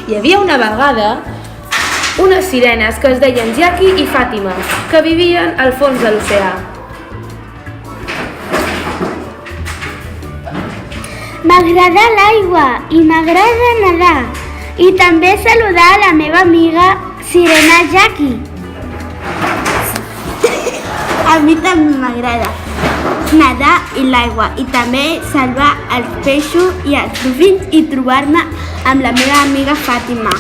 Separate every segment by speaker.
Speaker 1: Hi havia una vegada unes sirenes que es deien Jackie i Fàtima, que vivien al fons de l'oceà.
Speaker 2: M'agrada l'aigua i m'agrada nedar i també saludar a la meva amiga sirena Jackie. A mi també m'agrada nedar i l'aigua i també salvar els peixos i els dofins i trobar-me amb la meva amiga Fàtima.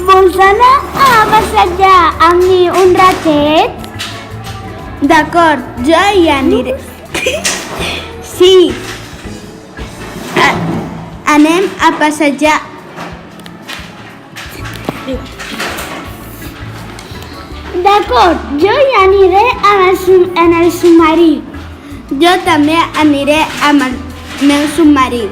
Speaker 2: Vols anar a passejar amb mi un ratet? D'acord, jo hi aniré. Sí. Anem a passejar. D'acord, jo hi aniré en el submarí. Jo també aniré amb el meu submarí.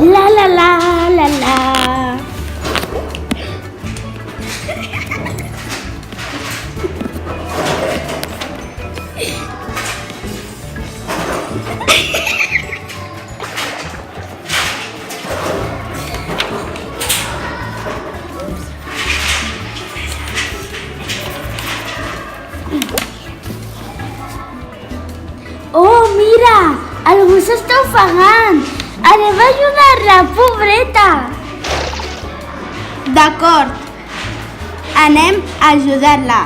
Speaker 2: La la la la la. Oh, mira! Algú s'està ofegant! Anem a ajudar-la, pobreta! D'acord, anem a ajudar-la.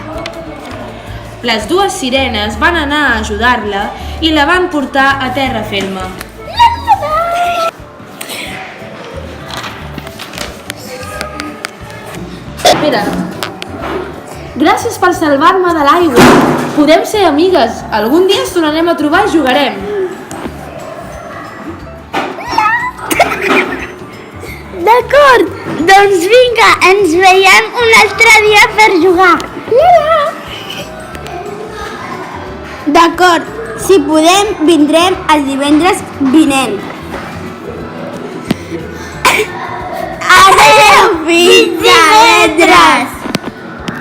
Speaker 1: Les dues sirenes van anar a ajudar-la i la van portar a terra ferma. Espera. Gràcies per salvar-me de l'aigua. Podem ser amigues. Algun dia ens tornarem a trobar i jugarem.
Speaker 2: D'acord, doncs vinga, ens veiem un altre dia per jugar. D'acord, si podem, vindrem el divendres vinent. Adéu, fins divendres!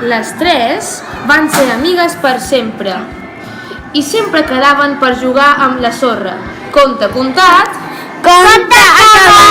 Speaker 1: Les tres van ser amigues per sempre i sempre quedaven per jugar amb la sorra. Conte contat,
Speaker 2: Conte acabat!